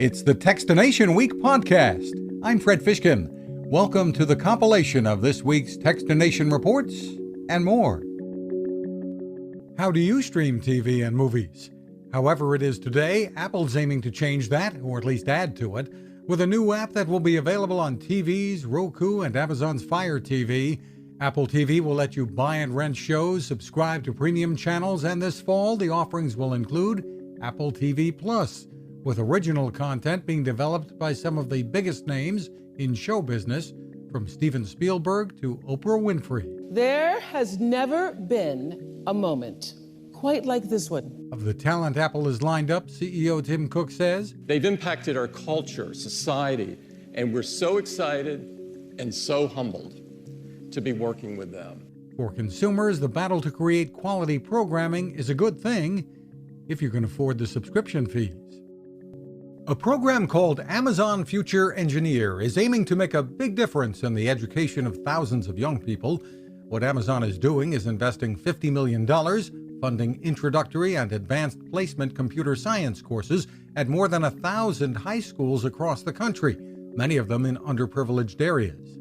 It's the Techstination Week podcast. I'm Fred Fishkin. Welcome to the compilation of this week's Techstination Reports and more. How do you stream TV and movies? However it is today, Apple's aiming to change that, or at least add to it, with a new app that will be available on TVs, Roku, and Amazon's Fire TV. Apple TV will let you buy and rent shows, subscribe to premium channels, and this fall the offerings will include Apple TV Plus, with original content being developed by some of the biggest names in show business, from Steven Spielberg to Oprah Winfrey. There has never been a moment quite like this one. Of the talent Apple has lined up, CEO Tim Cook says, "They've impacted our culture, society, and we're so excited and so humbled to be working with them." For consumers, the battle to create quality programming is a good thing if you can afford the subscription fees. A program called Amazon Future Engineer is aiming to make a big difference in the education of thousands of young people. What Amazon is doing is investing $50 million, funding introductory and advanced placement computer science courses at more than 1,000 high schools across the country, many of them in underprivileged areas.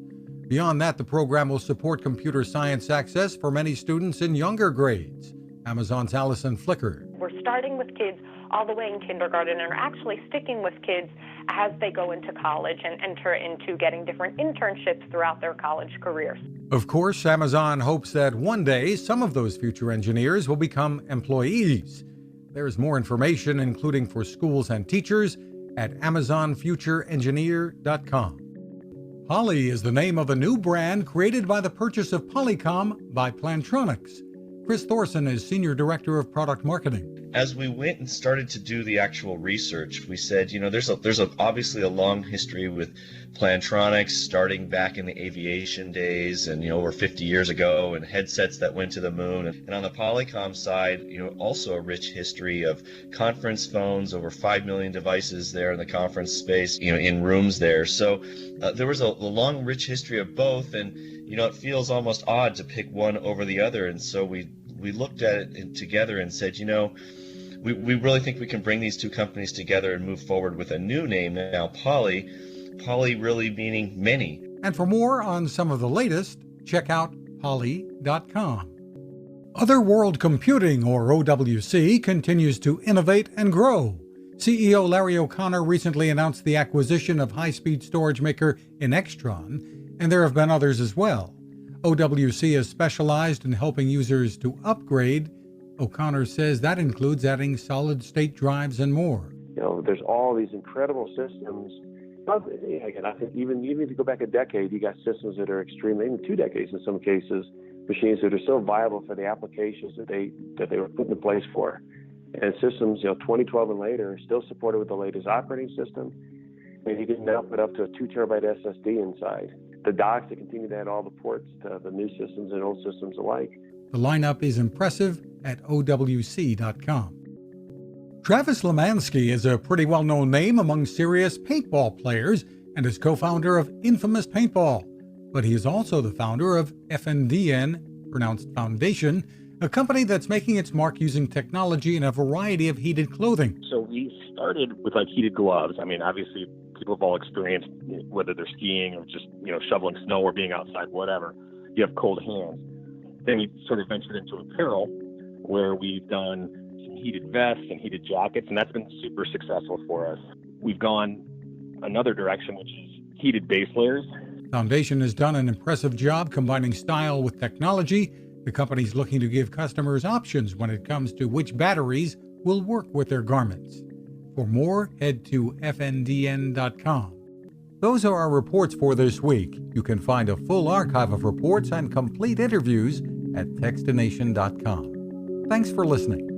Beyond that, the program will support computer science access for many students in younger grades. Amazon's Allison Flicker. We're starting with kids all the way in kindergarten and are actually sticking with kids as they go into college and enter into getting different internships throughout their college careers. Of course, Amazon hopes that one day some of those future engineers will become employees. There's more information, including for schools and teachers, at AmazonFutureEngineer.com. Poly is the name of a new brand created by the purchase of Polycom by Plantronics. Chris Thorson is Senior Director of Product Marketing. As we went and started to do the actual research, we said, there's obviously a long history with Plantronics, starting back in the aviation days and, over 50 years ago, and headsets that went to the moon. And on the Polycom side, also a rich history of conference phones, over 5 million devices there in the conference space, in rooms there. So there was a long, rich history of both, and, it feels almost odd to pick one over the other. And so we looked at it together and said, we really think we can bring these two companies together and move forward with a new name now, Poly really meaning many. And for more on some of the latest, check out poly.com. Other World Computing, or OWC, continues to innovate and grow. CEO Larry O'Connor recently announced the acquisition of high-speed storage maker Inextron, and there have been others as well. OWC is specialized in helping users to upgrade. O'Connor says that includes adding solid-state drives and more. There's all these incredible systems. Again, I think even if you go back a decade, you got systems that are extremely, even 2 decades in some cases, machines that are so viable for the applications that they were put into place for. And systems, 2012 and later, are still supported with the latest operating system. You can now put up to a 2 terabyte SSD inside. The docks that continue to add all the ports to the new systems and old systems alike. The lineup is impressive at OWC.com. Travis Lemansky is a pretty well-known name among serious paintball players and is co-founder of Infamous Paintball. But he is also the founder of FNDN, pronounced Foundation, a company that's making its mark using technology in a variety of heated clothing. So we started with heated gloves. Obviously people have all experienced, whether they're skiing or just, shoveling snow or being outside, whatever, you have cold hands. Then we sort of ventured into apparel, where we've done some heated vests and heated jackets, and that's been super successful for us. We've gone another direction, which is heated base layers. Foundation has done an impressive job combining style with technology. The company's looking to give customers options when it comes to which batteries will work with their garments. For more, head to fndn.com. Those are our reports for this week. You can find a full archive of reports and complete interviews at techstination.com. Thanks for listening.